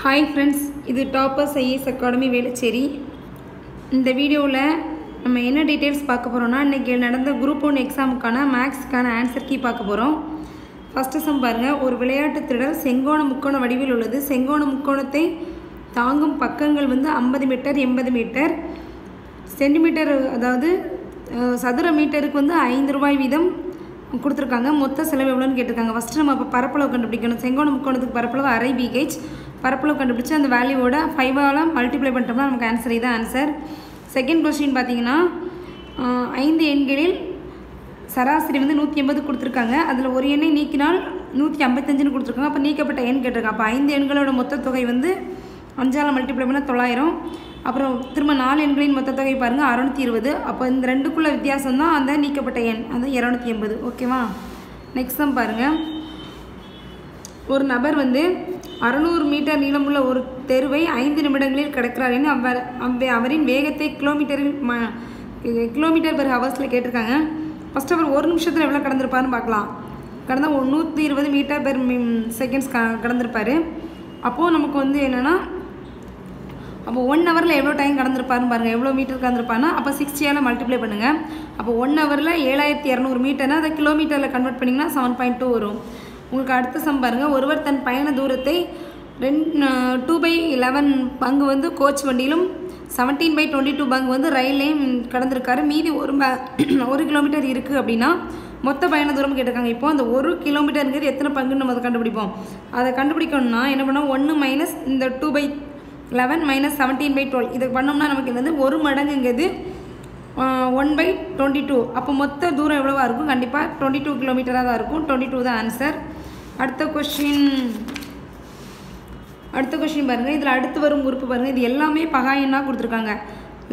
Hi friends, இது toppers IAS academy Velachery. இந்த வீடியோவில் நம்ம என்ன டீட்டெயில்ஸ் பார்க்க போகிறோம்னா, இன்றைக்கி நடந்த குரூப் 1 எக்ஸாமுக்கான மேக்ஸுக்கான ஆன்சர் கீ பார்க்க போகிறோம். ஃபஸ்ட்டு சம் பாருங்கள். ஒரு விளையாட்டு திடல் செங்கோண முக்கோண வடிவில் உள்ளது. செங்கோண முக்கோணத்தை தாங்கும் பக்கங்கள் 50 மீட்டர் 80 மீட்டர் சென்டிமீட்டர், அதாவது சதுர மீட்டருக்கு 5 ரூபாய் வீதம் கொடுத்துருக்காங்க. மொத்த செலவு எவ்வளோன்னு கேட்டிருக்காங்க. ஃபஸ்ட்டு நம்ம இப்போ பரப்பளவு கண்டுபிடிக்கணும். செங்கோண முக்கோணத்துக்கு பரப்பளவு அரை BH. பரப்பளவு கண்டுபிடிச்சி அந்த வேல்யூவோட 5ஆல் மல்டிப்ளை பண்ணிட்டோம்னா நமக்கு ஆன்சர். இதான் ஆன்சர். செகண்ட் கொஸ்டின் பார்த்தீங்கன்னா, 5 எண்களில் சராசரி 180 கொடுத்துருக்காங்க. அதில் ஒரு எண்ணை நீக்கினால் 155ன்னு கொடுத்துருக்காங்க. அப்போ நீக்கப்பட்ட எண் கேட்டிருக்காங்க. அப்போ 5 எண்களோட மொத்த தொகை 5ஆல் மல்டிப்ளை பண்ணால் 900. அப்புறம் திரும்ப 4 எண்களின் மொத்த தொகை பாருங்கள் 620. அப்போ இந்த ரெண்டுக்குள்ள வித்தியாசம் தான் அந்த நீக்கப்பட்ட எண், அது 280. ஓகேவா? நெக்ஸ்ட் தான் பாருங்கள். ஒரு நபர் 600 மீட்டர் நீளமுள்ள ஒரு தெருவை 5 நிமிடங்களில் கடக்கிறார் என அவரின் வேகத்தை கிலோமீட்டர் பெர் ஹவர்ஸில் கேட்டிருக்காங்க. ஃபஸ்ட் அவர் ஒரு நிமிஷத்தில் எவ்வளோ கடந்திருப்பாருன்னு பார்க்கலாம். கடந்த 120 மீட்டர் பெர் செகண்ட்ஸ் கடந்திருப்பார். அப்போது நமக்கு என்னென்னா, அப்போ 1 ஹவரில் எவ்வளோ டைம் கடந்திருப்பாருன்னு பாருங்கள். எவ்வளோ மீட்டர் கடந்திருப்பாருன்னா, அப்போ 60ஆல் மல்டிப்ளை பண்ணுங்கள். அப்போ 1 ஹவரில் 7200 மீட்டர்னா அதை கிலோமீட்டரில் கன்வெர்ட் பண்ணிங்கன்னா 7.2 வரும். உங்களுக்கு அடுத்த சம் பாருங்கள். ஒருவர் தன் பயண தூரத்தை 2/11 பங்கு கோச் வண்டியிலும் 17/22 பங்கு ரயிலையும் கடந்திருக்காரு. மீதி 1 கிலோமீட்டர் இருக்குது அப்படின்னா மொத்த பயண தூரம் கேட்டிருக்காங்க. இப்போ அந்த 1 கிலோமீட்டருங்கிறது எத்தனை பங்குன்னு நம்ம அதை கண்டுபிடிப்போம். அதை கண்டுபிடிக்கணும்னா என்ன பண்ணோம், 1 மைனஸ் இந்த 2/11 மைனஸ் 17/12 இதை பண்ணோம்னா நமக்கு 1 மடங்குங்கிறது 1/22. அப்போ மொத்த தூரம் எவ்வளோவா இருக்கும்? கண்டிப்பாக 22 கிலோமீட்டராக தான் இருக்கும். 22 தான் ஆன்சர். அடுத்த கொஸ்டின் பாருங்கள். இதில் அடுத்து வரும் உறுப்பு பாருங்கள். இது எல்லாமே பகாயன்னாக கொடுத்துருக்காங்க.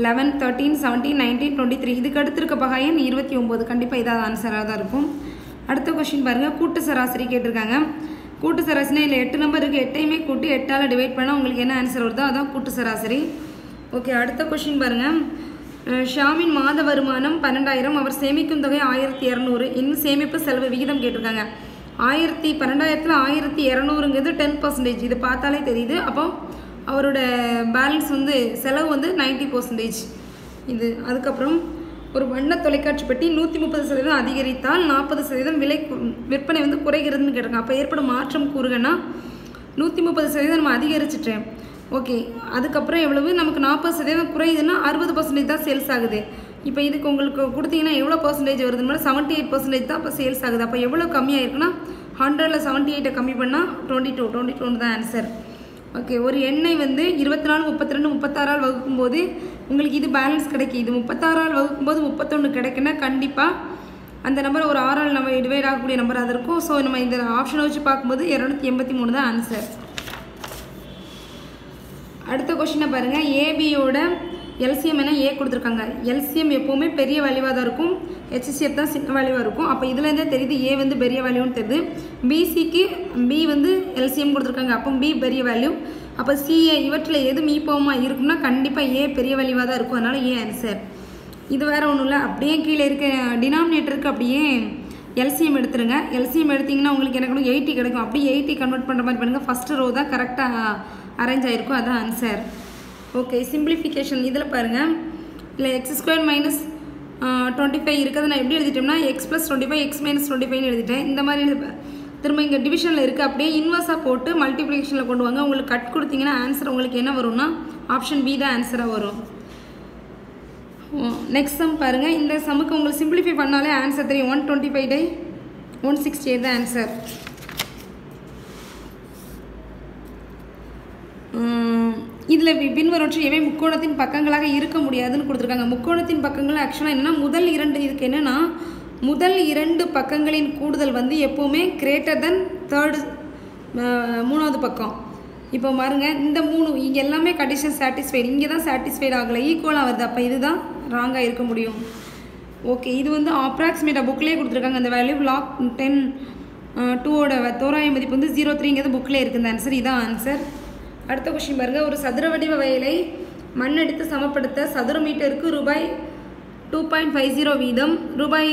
11, 13, 17, 19, 23. இதுக்கு அடுத்து இருக்க பகாயன் 29. கண்டிப்பாக இதாவது ஆன்சராக தான் இருக்கும். அடுத்த கொஸ்டின் பாருங்கள். கூட்டு சராசரி கேட்டிருக்காங்க. கூட்டு சராசரி இல்லை 8 நம்பர் இருக்குது. 8ஐயுமே கூட்டி 8ஆல் டிவைட் பண்ணால் உங்களுக்கு என்ன ஆன்சர் வருதோ அதான் கூட்டு சராசரி. ஓகே, அடுத்த கொஸ்டின் பாருங்கள். ஷாமின் மாத வருமானம் 12,000. அவர் சேமிக்கும் தொகை 1200. இன்னும் சேமிப்பு செலவு விகிதம் கேட்டிருக்காங்க. 12,000ல் 1200ங்கிறது 10%. இது பார்த்தாலே தெரியுது. அப்போ அவரோட பேலன்ஸ் செலவு 90%. இது அதுக்கப்புறம் ஒரு வண்ண தொலைக்காட்சி பெட்டி 130% அதிகரித்தால் 40% விற்பனை குறைகிறதுன்னு கேட்டிருக்காங்க. அப்போ ஏற்படும் மாற்றம் கூறுங்கன்னா 130% நம்ம அதிகரிச்சிட்டேன். ஓகே, அதுக்கப்புறம் எவ்வளவு நமக்கு 40% குறையுதுன்னா 60% தான் சேல்ஸ் ஆகுது. இப்போ இதுக்கு உங்களுக்கு கொடுத்தீங்கன்னா எவ்வளோ பர்சன்டேஜ் வருதுன்னா 78% தான் இப்போ சேல்ஸ் ஆகுது. அப்போ எவ்வளோ கம்மியாக இருக்குன்னா 100ல் 78 கம்மி பண்ணால் 22 தான் ஆன்சர். ஓகே, ஒரு எண்ணெய் 24, 32, 36ஆல் வகுக்கும்போது உங்களுக்கு இது பேலன்ஸ் கிடைக்கும். இது 36ஆல் வகுக்கும்போது 31 கிடைக்குன்னா கண்டிப்பாக அந்த நம்பர் ஒரு 6ஆல் நம்ம டிவைட் ஆகக்கூடிய நம்பர் அது இருக்கும். ஸோ நம்ம இந்த ஆப்ஷனை வச்சு பார்க்கும்போது 283 தான் ஆன்சர். அடுத்த கொஸ்டினை பாருங்கள். ஏபியோட எல்சிஎம் என்ன ஏ கொடுத்துருக்காங்க. எல்சிஎம் எப்போவுமே பெரிய வேல்யூவாக தான் இருக்கும். ஹெச்சிஎஃப் தான் சின்ன வேல்யூவாக இருக்கும். அப்போ இதுலேருந்தே தெரியுது ஏ பெரிய வேல்யூன்னு தெரியுது. பிசிக்கு பி எல்சிஎம் கொடுத்துருக்காங்க. அப்போ பி பெரிய வேல்யூ. அப்போ சிஏ இவற்றில் எது மீப்போமாக இருக்கும்னா கண்டிப்பாக ஏ பெரிய வேல்யூவாக தான் இருக்கும். அதனால் ஏ ஆன்சர். இது வேறு ஒன்றும் இல்லை. அப்படியே கீழே இருக்க டினாமினேட்டருக்கு அப்படியே எல்சிஎம் எடுத்துருங்க. எல்சிஎம் எடுத்திங்கன்னா உங்களுக்கு எனக்கு 80 கிடைக்கும். அப்படியே 80 கன்வெர்ட் பண்ணுற மாதிரி பண்ணுங்கள். ஃபஸ்ட்டு ரோ தான் கரெக்டாக அரேஞ்ச் ஆகிருக்கும். அதுதான் ஆன்சர். ஓகே, சிம்பிளிஃபிகேஷன் இதில் பாருங்கள். இல்லை x² மைனஸ் 25 இருக்கிறது நான் எப்படி எழுதிட்டோம்னா x + 25 x - 25 எழுதிட்டேன். இந்த மாதிரி திரும்ப இங்கே டிவிஷனில் இருக்குது. அப்படியே இன்வர்ஸாக போட்டு மல்டிப்ளிகேஷனில் கொண்டு வாங்க. உங்களுக்கு கட் கொடுத்தீங்கன்னா ஆன்சர் உங்களுக்கு என்ன வரும்னா ஆப்ஷன் பி தான் ஆன்சராக வரும். நெக்ஸ்ட் சம் பாருங்கள். இந்த சம்முக்கு உங்களுக்கு சிம்பிளிஃபை பண்ணாலே ஆன்சர் தெரியும். 125/168 தான் ஆன்சர். இதில் பின்வரற்று எவை முக்கோணத்தின் பக்கங்களாக இருக்க முடியாதுன்னு கொடுத்துருக்காங்க. முக்கோணத்தின் பக்கங்கள் ஆக்சுவலாக என்னென்னா முதல் 2 இதுக்கு என்னென்னா முதல் 2 பக்கங்களின் கூடுதல் எப்போவுமே கிரேட்டர் தென் மூணாவது பக்கம். இப்போ பாருங்க, இந்த 3 இங்கே எல்லாமே கண்டிஷன் சாட்டிஸ்ஃபைடு. இங்கே தான் சாட்டிஸ்ஃபைடு ஆகலை, ஈக்குவலாக வருது. அப்போ இதுதான் ராங்காக இருக்க முடியும். ஓகே, இது அப்ராக்சிமேட்டாக புக்லேயே கொடுத்துருக்காங்க. அந்த வேல்யூ லாக் 10(2)ஓட தோராய மதிப்பு 0.3ங்கிறது புக்லேயே இருக்குது. இந்த ஆன்சர் இதான் ஆன்சர். அடுத்த கொஸ்டின் பாருங்கள். ஒரு சதுர வடிவ வயலை மண்ணெடுத்து சமப்படுத்த சதுர மீட்டருக்கு ரூபாய் 2.50 வீதம் ரூபாய்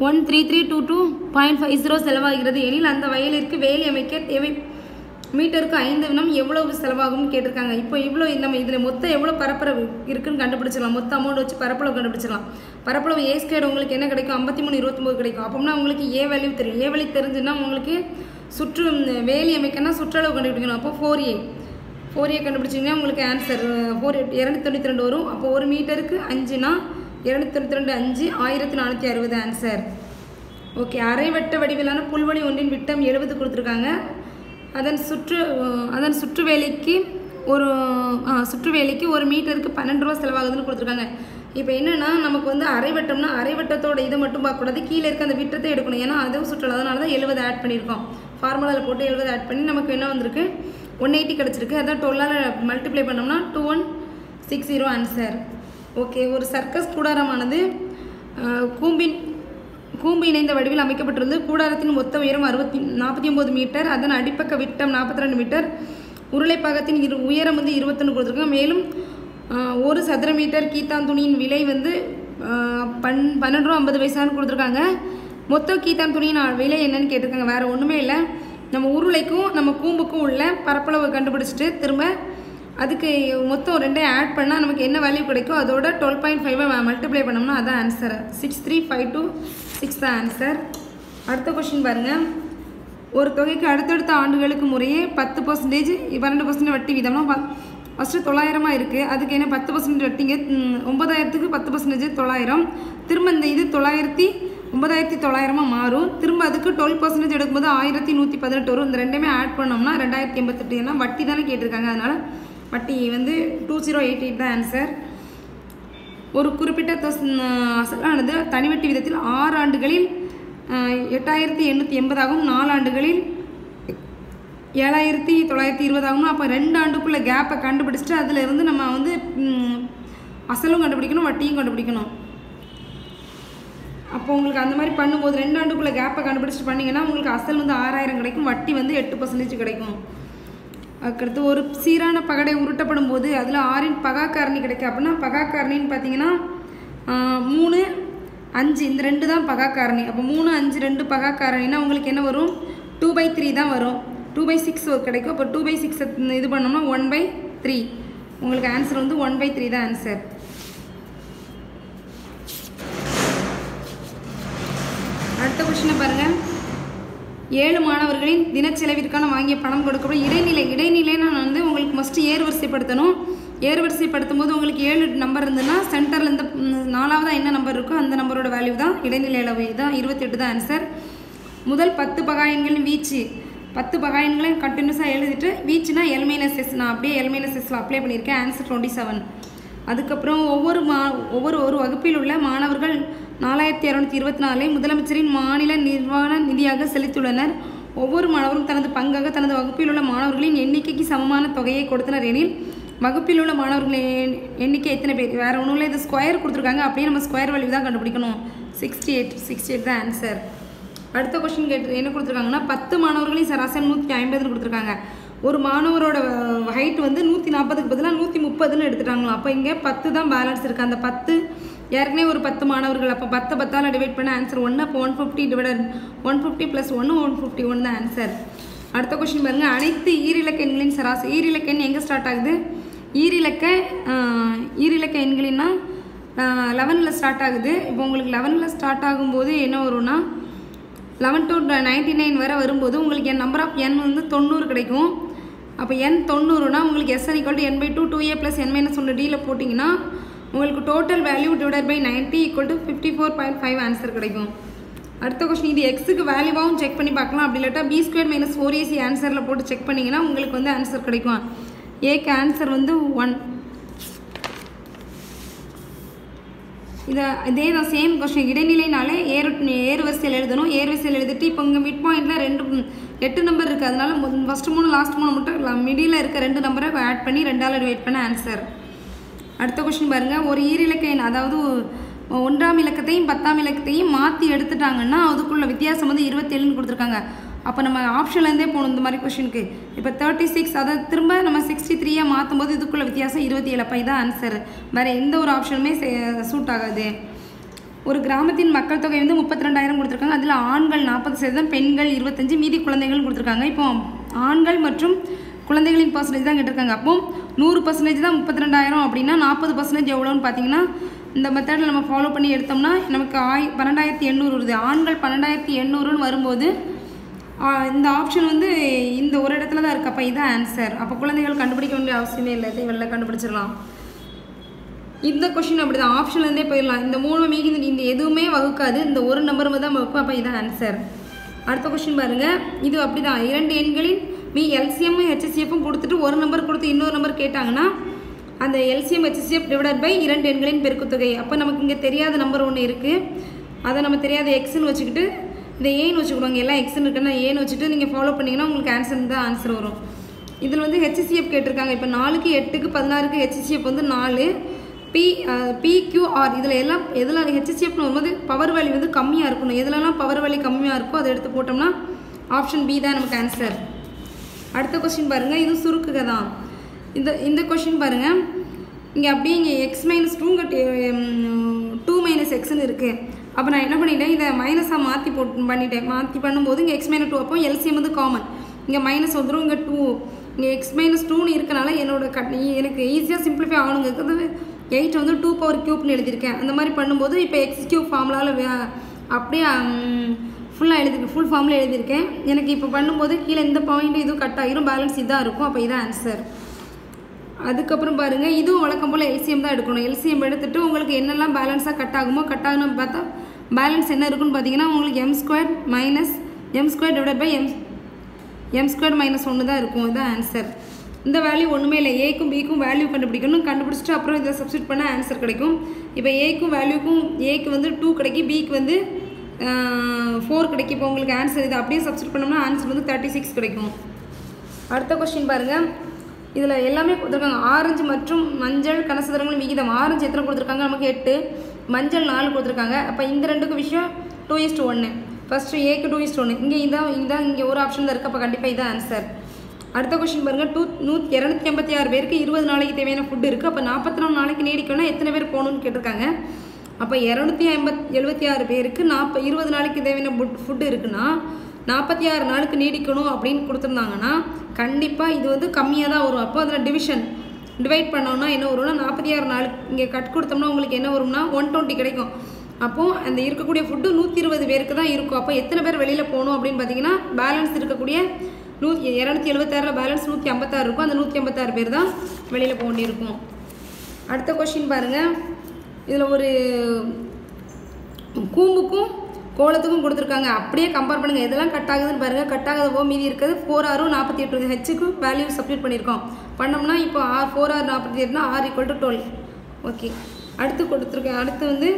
13322.50 செலவாகிறது எனில் அந்த வயலிற்கு வேலி அமைக்க மீட்டருக்கு 5 வினம் எவ்வளவு செலவாகும்னு கேட்டிருக்காங்க. இப்போ இவ்வளோ நம்ம இதில் மொத்தம் எவ்வளோ பரப்பளவு இருக்குன்னு கண்டுபிடிச்சிடலாம். மொத்த அமௌண்ட் வச்சு பரப்பளவு கண்டுபிடிச்சிடலாம். பரப்பளவு ஏ ஸ்கொயர் உங்களுக்கு என்ன கிடைக்கும்? 5329 கிடைக்கும். அப்போம்னா உங்களுக்கு ஏ வேல்யூ தெரியும். ஏ வேல்யூ தெரிஞ்சுன்னா உங்களுக்கு வேலி அமைக்கன்னா சுற்றளவு கண்டுபிடிக்கணும். அப்போ 4a கண்டுபிடிச்சிங்கன்னா உங்களுக்கு ஆன்சர் 292 வரும். அப்போ 1 மீட்டருக்கு 5னா 292 5 1460 ஆன்சர். ஓகே, அரைவட்ட வடிவிலான புல்வெளி ஒன்றின் விட்டம் 70 கொடுத்துருக்காங்க. அதன் சுற்றுவேலிக்கு ஒரு மீட்டருக்கு 12 ரூபா செலவாகுதுன்னு கொடுத்துருக்காங்க. இப்போ என்னென்னா நமக்கு வந்து அரைவட்டம்னா அரைவட்டத்தோட இதை மட்டும் பார்க்கக்கூடாது, கீழே இருக்க அந்த விட்டத்தை எடுக்கணும். ஏன்னா அதுவும் சுற்றளவு, அதனால தான் 70 ஆட் பண்ணியிருக்கோம். ஃபார்முலாவில் போட்டு 70 ஆட் பண்ணி நமக்கு என்ன வந்திருக்கு? 180 கிடச்சிருக்கு. அதான் 12 மல்டிப்ளை பண்ணோம்னா 2160 ஆன்சர். ஓகே, ஒரு சர்க்கஸ் கூடாரமானது கூம்பு இணைந்த வடிவில் அமைக்கப்பட்டிருந்து. கூடாரத்தின் மொத்த உயரம் 49 மீட்டர், அதன் அடிப்பக்க விட்டம் 42 மீட்டர், உருளைப்பாகத்தின் உயரம் வந்து 21 கொடுத்துருக்காங்க. மேலும் 1 சதுர மீட்டர் கீத்தான் துணியின் விலை வந்து 12 ரூபா 50 பைசான்னு கொடுத்துருக்காங்க. மொத்த கீத்தான் துணியின் விலை என்னன்னு கேட்டிருக்காங்க. வேறு ஒன்றுமே இல்லை, நம்ம உருளைக்கும் நம்ம கூம்புக்கும் உள்ள பரப்பளவு கண்டுபிடிச்சிட்டு திரும்ப அதுக்கு மொத்தம் 2 ஆட் பண்ணால் நமக்கு என்ன வேல்யூ கிடைக்கும் அதோட 12.5 மல்டிப்ளை பண்ணோம்னா அதான் ஆன்சர். 6352 தான் ஆன்சர். அடுத்த கொஸ்டின் பாருங்கள். ஒரு தொகைக்கு அடுத்தடுத்த ஆண்டுகளுக்கு முறையே 10%, 12% வட்டி வீதம்னா ஃபஸ்ட்டு 900 இருக்குது. அதுக்கு என்ன 10% வட்டிங்க 9000க்கு 10% 900. திரும்ப இந்த இது 9900 மாறும். திரும்ப அதுக்கு 12% எடுக்கும்போது 1118 வரும். இந்த ரெண்டுமே ஆட் பண்ணோம்னா 2088. ஏன்னா வட்டி தானே கேட்டிருக்காங்க, அதனால் வட்டி வந்து 2088 தான் ஆன்சர். ஒரு குறிப்பிட்ட அசலானது தனிவட்டி விதத்தில் 6 ஆண்டுகளில் 8880 ஆகும், 4 ஆண்டுகளில் 7920 ஆகும். அப்போ 2 ஆண்டுக்குள்ள கேப்பை கண்டுபிடிச்சிட்டு அதில் இருந்து நம்ம வந்து அசலும் கண்டுபிடிக்கணும், வட்டியும் கண்டுபிடிக்கணும். அப்போ உங்களுக்கு அந்த மாதிரி பண்ணும்போது 2 ஆண்டுக்குள்ள கேப்பை கண்டுபிடிச்சிட்டு பண்ணிங்கன்னா உங்களுக்கு அசல் வந்து 6000 கிடைக்கும், வட்டி வந்து 8% கிடைக்கும். அதுக்கடுத்து ஒரு சீரான பகடை உருட்டப்படும் போது அதில் 6இன் பகா காரணி கிடைக்கும். அப்படின்னா பகா காரணின்னு பார்த்தீங்கன்னா 3, 5 இந்த 2 தான் பகா காரணி. அப்போ 3, 5, 2 பகா காரணினா உங்களுக்கு என்ன வரும்? 2/3 தான் வரும். 2/6 கிடைக்கும். அப்போ 2/6 இது பண்ணோம்னா 1/3. உங்களுக்கு ஆன்சர் வந்து 1/3 தான் ஆன்சர். அடுத்த கொஸ்டினை பாருங்கள். 7 மாணவர்களின் தினச்செலவிற்கான வாங்கிய பணம் கொடுக்கப்படும். இடைநிலைன்னா வந்து உங்களுக்கு மஸ்ட்டு ஏறுவரிசைப்படுத்தணும். ஏறுவரிசைப்படுத்தும் போது உங்களுக்கு 7 நம்பர் இருந்ததுன்னா சென்டரில் இந்த 4ஆவதாக என்ன நம்பர் இருக்கோ அந்த நம்பரோட வேல்யூ தான் இடைநிலை அளவு தான் 28 தான் ஆன்சர். முதல் 10 பகாயன்களின் வீச்சு 10 பகாயன்களையும் கண்டினியூஸாக எழுதிட்டு வீச்சுனா L-S, நான் அப்படியே L-Sல அப்ளை பண்ணியிருக்கேன். ஆன்சர் 27. அதுக்கப்புறம் ஒவ்வொரு வகுப்பில் உள்ள மாணவர்கள் 4224 முதலமைச்சரின் மாநில நிர்வாக நிதியாக செலுத்தியுள்ளனர். ஒவ்வொரு மாணவரும் தனது பங்காக தனது வகுப்பில் உள்ள மாணவர்களின் எண்ணிக்கைக்கு சமமான தொகையை கொடுத்தனர் எனில் வகுப்பில் உள்ள மாணவர்களின் எண்ணிக்கை எத்தனை பேர்? வேறு ஒன்றும் இல்லை, இது ஸ்கொயர் கொடுத்துருக்காங்க, அப்படியே நம்ம ஸ்கொயர் வேல்யூ தான் கண்டுபிடிக்கணும். 68 தான் ஆன்சர். அடுத்த கொஸ்டின் என்ன கொடுத்துருக்காங்கன்னா 10 மாணவர்களின் சராசரி 150 கொடுத்துருக்காங்க. ஒரு மாணவரோட ஹைட் வந்து 140க்கு பதிலாக 130ன்னு எடுத்துட்டாங்களா. அப்போ இங்கே 10 தான் பேலன்ஸ் இருக்குது. அந்த 10 ஏற்கனவே ஒரு 10 மாணவர்கள், அப்போ 10 டிவைட் பண்ண ஆன்சர் 1. அப்போ 150 + 1 151 தான் ஆன்சர். அடுத்த கொஸ்டின் பாருங்கள். அனைத்து ஈரிலக்க எண்களின் சராசரி. ஈரிலக்க எண் எங்கே ஸ்டார்ட் ஆகுது? ஈரிலக்க எண்களின்னா 11ல் ஸ்டார்ட் ஆகுது. இப்போ உங்களுக்கு 11ல் ஸ்டார்ட் ஆகும்போது என்ன வரும்னா 11 to 99 வரை வரும்போது உங்களுக்கு நம்பர் ஆஃப் n வந்து 90 கிடைக்கும். அப்போ n 90னா உங்களுக்கு SN = n/2 2a + n-1dல போட்டிங்கன்னா உங்களுக்கு total value divided by 90 = 54.5 answer கிடைக்கும். அடுத்த கொஸ்டின், இது எக்ஸுக்கு வேல்யூவாகவும் செக் பண்ணி பார்க்கலாம். அப்படி இல்லாட்டா b² - 4ac ஆன்சரில் போட்டு செக் பண்ணிங்கன்னா உங்களுக்கு வந்து ஆன்சர் கிடைக்கும். ஏக்கு ஆன்சர் வந்து 1. இதே தான் சேம் கொஸ்டின். இடைநிலைனாலே ஏறு வரிசையில் எழுதணும். ஏறு வரிசையில் எழுதிட்டு இப்போ இங்கே மிட் பாயிண்டில் 8 நம்பர் இருக்குது. அதனால ஃபஸ்ட்டு 3 லாஸ்ட் 3 மட்டும் மிடியில் இருக்க 2 நம்பரை ஆட் பண்ணி 2ஆல் டிவைட் பண்ண ஆன்சர். அடுத்த கொஸ்டின் பாருங்கள். ஒரு ஈரிலக்க எண், அதாவது 1ஆம் இலக்கத்தையும் 10ஆம் இலக்கத்தையும் மாற்றி எடுத்துட்டாங்கன்னா அதுக்குள்ள வித்தியாசம் வந்து 27ன்னு கொடுத்துருக்காங்க. அப்போ நம்ம ஆப்ஷன்லேருந்தே போகணும் இந்த மாதிரி கொஸ்டினுக்கு. இப்போ 36 அதை திரும்ப நம்ம 63 மாற்றும் போது இதுக்குள்ள வித்தியாசம் 27. அப்போ இதான் ஆன்சர். வேறு எந்த ஒரு ஆப்ஷனுமே சூட் ஆகாது. ஒரு கிராமத்தின் மக்கள் தொகை வந்து 32,000 கொடுத்துருக்காங்க. அதில் ஆண்கள் 40%, பெண்கள் 25, மீதி குழந்தைகள் கொடுத்துருக்காங்க. இப்போ ஆண்கள் மற்றும் குழந்தைகளின் பர்சன்டேஜ் தான் கேட்டிருக்காங்க. அப்போ 100% தான் 32,000 அப்படின்னா 40% எவ்வளோன்னு பார்த்தீங்கன்னா இந்த மெத்தடில் நம்ம ஃபாலோ பண்ணி எடுத்தோம்னா நமக்கு 12,800 வருது. ஆண்கள் 12,800ன்னு வரும்போது இந்த ஆப்ஷன் வந்து இந்த ஒரு இடத்துல தான் இருக்குது. அப்போ இதுதான் ஆன்சர். அப்போ குழந்தைகள் கண்டுபிடிக்க வேண்டிய அவசியமே இல்லை, தேவையில்லை, கண்டுபிடிச்சிடலாம். இந்த கொஷின் அப்படி தான், ஆப்ஷன்லேருந்தே போயிடலாம். இந்த 3 மீதி இந்த எதுவுமே வகுக்காது, இந்த ஒரு நம்பர் தான் வகுக்கும். அப்போ இதுதான் ஆன்சர். அடுத்த கொஷின் பாருங்கள், இது அப்படி தான். 2 எண்களின் எல்சிஎம் ஹெச்சிஎஃப்பும் கொடுத்துட்டு ஒரு நம்பர் கொடுத்து இன்னொரு நம்பர் கேட்டாங்கன்னா அந்த எல்சிஎம் ஹெச்சிஎஃப் டிவைடட் பை 2 எண்களின் பெருக்குத்தொகை. அப்போ நமக்கு இங்கே தெரியாத நம்பர் ஒன்று இருக்குது, அதை நம்ம தெரியாத எக்ஸ்ன்னு வச்சுக்கிட்டு இதை ஏன்னு வச்சுக்கிடுவாங்க. எல்லாம் எக்ஸ்ன்னு இருக்குன்னா ஏன்னு வச்சுட்டு நீங்கள் ஃபாலோ பண்ணிங்கன்னா உங்களுக்கு ஆன்சர் வரும். இதில் வந்து ஹெச்சிஎஃப் கேட்டிருக்காங்க. இப்போ 4க்கு 8க்கு 16க்கு ஹெச்சிஎஃப் வந்து 4, PQR இதில் எல்லாம் எதில் ஹெச்சிஎஃப்னு வரும்போது பவர் வேல்யூ வந்து கம்மியாக இருக்கணும். எதுலலாம் பவர் வேல்யூ கம்மியாக இருக்கோ அதை எடுத்து போட்டோம்னா ஆப்ஷன் பி தான் நமக்கு ஆன்சர். அடுத்த கொஸ்டின் பாருங்கள், இது சுருக்குக தான். இந்த கொஸ்டின் பாருங்கள், இங்கே அப்படியே இங்கே x - 2 - xன்னு இருக்குது. அப்போ நான் என்ன பண்ணிட்டேன், இதை மைனஸாக மாற்றி பண்ணும்போது இங்கே x - 2 அப்போ எல்சிஎம் வந்து காமன், இங்கே மைனஸ் வந்துடும், இங்கே 2 இங்கே x - 2ன்னு இருக்கனால எனக்கு ஈஸியாக சிம்பிளிஃபை ஆகணுங்கிறது 8 வந்து 2 பவர் கியூப்னு எழுதியிருக்கேன். அந்த மாதிரி பண்ணும்போது இப்போ எக்ஸ் கியூப் ஃபார்முலாவில் அப்படியே ஃபுல்லாக ஃபுல் ஃபார்மில் எழுதியிருக்கேன். எனக்கு இப்போ பண்ணும்போது கீழே இந்த பாயிண்ட் இதுவும் கட் ஆகிரும், பேலன்ஸ் இதாக இருக்கும். அப்போ இதான் ஆன்சர். அதுக்கப்புறம் பாருங்கள், இதுவும் வழக்கம் போல் எல்சிஎம் தான் எடுக்கணும். எல்சிஎம் எடுத்துகிட்டு உங்களுக்கு என்னெல்லாம் பேலன்ஸாக கட் ஆகுமோ கட் ஆகணும் பார்த்தா பேலன்ஸ் என்ன இருக்குன்னு பார்த்தீங்கன்னா உங்களுக்கு m² டிவைடட் பை m² - 1 தான் இருக்கும். இதுதான் ஆன்சர். இந்த வேல்யூ ஒன்றுமே இல்லை, ஏக்கும் பிக்கும் வேல்யூ கண்டுபிடிச்சிட்டு அப்புறம் இதை சப்ஸ்டியூட் பண்ணால் ஆன்சர் கிடைக்கும். இப்போ ஏக்கும் வேல்யூக்கும் ஏக்கு வந்து 2 கிடைக்கும், பிக்கு வந்து 4 கிடைக்கும். இப்போ உங்களுக்கு ஆன்சர் இது அப்படியே சப்ஸ்டியூட் பண்ணோம்னா ஆன்சர் வந்து 36 கிடைக்கும். அடுத்த கொஸ்டின் பாருங்கள், இதில் எல்லாமே கொடுத்துருக்காங்க. ஆரஞ்சு மற்றும் மஞ்சள் கனசதுரங்களின் விகிதம். ஆரஞ்சு எத்தனை கொடுத்துருக்காங்க, நமக்கு 8, மஞ்சள் 4 கொடுத்துருக்காங்க. அப்போ இந்த 2 விஷயம் 2:1. ஃபஸ்ட்டு ஏக்கு 2:1. இங்கே ஒரு ஆப்ஷன் தான் இருக்குது. அப்போ கண்டிப்பாக இதான் ஆன்சர். அடுத்த கொஸ்டின் பாருங்கள், 286 பேருக்கு 20 நாளைக்கு தேவையான ஃபுட்டு இருக்குது. அப்போ 44 நாளைக்கு நீடிக்கணும்னா எத்தனை பேர் போகணுன்னு கேட்டிருக்காங்க. அப்போ 276 பேருக்கு 20 நாளைக்கு தேவையான ஃபுட்டு இருக்குன்னா 46 நாளுக்கு நீடிக்கணும் அப்படின்னு கொடுத்துருந்தாங்கன்னா கண்டிப்பாக இது வந்து கம்மியாக தான் வரும். அப்போ அதில் டிவைட் பண்ணோம்னா என்ன வரும்னா 46 நாளுக்கு இங்கே கட் கொடுத்தோம்னா உங்களுக்கு என்ன வரும்னா 120 கிடைக்கும். அப்போது அந்த இருக்கக்கூடிய ஃபுட்டு 120 பேருக்கு தான் இருக்கும். அப்போ எத்தனை பேர் வெளியில் போகணும் அப்படின்னு பார்த்தீங்கன்னா பேலன்ஸ் இருக்கக்கூடிய 276 பேலன்ஸ் 156 இருக்கும். அந்த 156 பேர் தான் வெளியில் போக வேண்டியிருக்கும். அடுத்த கொஸ்டின் பாருங்கள், இதில் ஒரு கூம்புக்கும் கோலத்துக்கும் கொடுத்துருக்காங்க. அப்படியே கம்பேர் பண்ணுங்கள், எதெல்லாம் கட் ஆகுதுன்னு பாருங்கள். கட் ஆகுதவோ மீதி இருக்கிறது 4R 48 ஹெச்சுக்கு வேல்யூ சப்ஸ்டியூட் பண்ணியிருக்கோம். பண்ணோம்னா இப்போ 4R 48னா R = 12. ஓகே, அடுத்து கொடுத்துருக்கேன். அடுத்து வந்து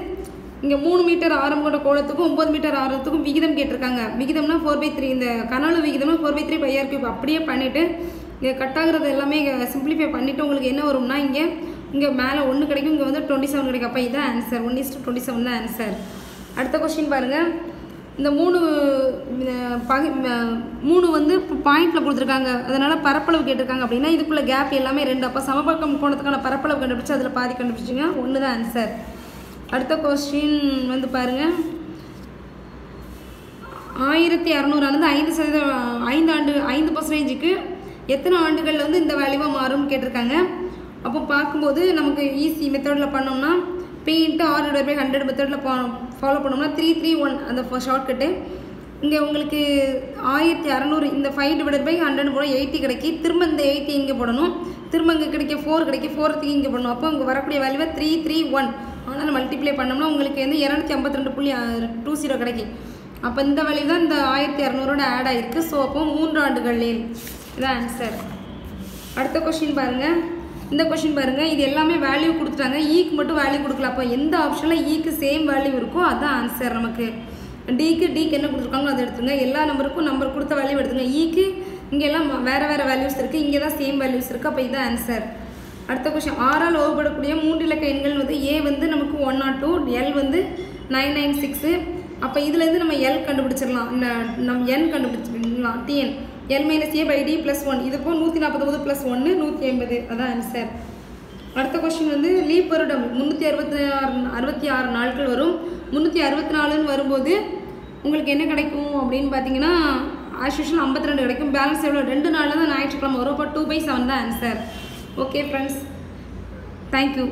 இங்கே 3 மீட்டர் ஆரம் கொண்ட கோலத்துக்கும் 9 மீட்டர் ஆரத்துக்கும் விகிதம் கேட்டிருக்காங்க. விகிதம்னா 4/3, இந்த கனவு விகிதம்னா 4/3 அப்படியே பண்ணிவிட்டு இங்கே கட் ஆகுறது எல்லாமே சிம்பிளிஃபை பண்ணிவிட்டு உங்களுக்கு என்ன வரும்னா இங்கே மேலே 1 கிடைக்கும், இங்கே வந்து 27 கிடைக்கும். அப்போ இதுதான் ஆன்சர். 1:27 தான் ஆன்சர். அடுத்த கொஸ்டின் பாருங்கள், இந்த 3 வந்து பாயிண்டில் கொடுத்துருக்காங்க. அதனால் பரப்பளவு கேட்டிருக்காங்க. அப்படின்னா இதுக்குள்ளே கேப் எல்லாமே 2. அப்போ சமபக்கம் கோணத்துக்கான பரப்பளவு கண்டுபிடிச்சி அதில் பாதி கண்டுபிடிச்சிங்க, 1 தான் ஆன்சர். அடுத்த கொஸ்டின் வந்து பாருங்கள், 1600 ஆனது 5% எத்தனை ஆண்டுகளில் வந்து இந்த வேல்யூவாக மாறும்னு கேட்டிருக்காங்க. அப்போ பார்க்கும்போது நமக்கு ஈஸி மெத்தடில் பண்ணோம்னா P/R/100 மெத்தடில் ஃபாலோ பண்ணோம்னா 331 அந்த ஷார்ட்கட்டு. இங்கே உங்களுக்கு 1600 இந்த 5/100 போட 80 கிடைக்கி. திரும்ப இந்த 80 இங்கே போடணும், திரும்ப இங்கே கிடைக்க 4 கிடைக்கி, 4 இங்கே போடணும். அப்போ இங்கே வரக்கூடிய வேல்யூவை 331 ஆனால் மல்டிப்ளை பண்ணோம்னா உங்களுக்கு வந்து 252.20 கிடைக்கும். அப்போ இந்த வேல்யூ தான் இந்த 1600 ஆட் ஆகிருக்கு. ஸோ அப்போ 3 ஆண்டுகளில் இதான் ஆன்சர். அடுத்த கொஸ்டின் பாருங்கள், இந்த கொஸ்டின் பாருங்கள், இது எல்லாமே வேல்யூ கொடுத்துட்டாங்க, ஈக்கு மட்டும் வேல்யூ கொடுக்கல. அப்போ எந்த ஆப்ஷனில் ஈக்கு சேம் வேல்யூ இருக்கோ அதுதான் ஆன்சர். நமக்கு டிக்கு என்ன கொடுத்துருக்காங்களோ அதை எடுத்துங்க, எல்லா நம்பருக்கும் நம்பர் கொடுத்த வேல்யூ எடுத்துங்க. ஈக்கு இங்கெல்லாம் வேறு வேல்யூஸ் இருக்குது, இங்கே தான் சேம் வேல்யூஸ் இருக்குது. அப்போ இதுதான் ஆன்சர். அடுத்த கொஸ்டின், 6ஆல் வகுப்படக்கூடிய 3 இலக்க எண்கள் வந்து ஏ வந்து நமக்கு 102, எல் வந்து 996. அப்போ இதுலேருந்து நம்ம எல் கண்டுபிடிச்சிடலாம், நம்ம என் கண்டுபிடிச்சிடலாம். டிஎன் L-A/D+1 இது போல் 149 + 1 180. அதான் ஆன்சர். அடுத்த கொஸ்டின் வந்து லீப் வருடம் 366 நாட்கள் வரும். 364ன்னு வரும்போது உங்களுக்கு என்ன கிடைக்கும் அப்படின்னு பார்த்தீங்கன்னா ஆஸ் யூஷுவல் 52 கிடைக்கும். பேலன்ஸ் எவ்வளோ 2 நாளில் தான் ஞாயிற்றுக்கிழமை வரும். அப்போ 2/7 தான் ஆன்சர். Okay friends, thank you.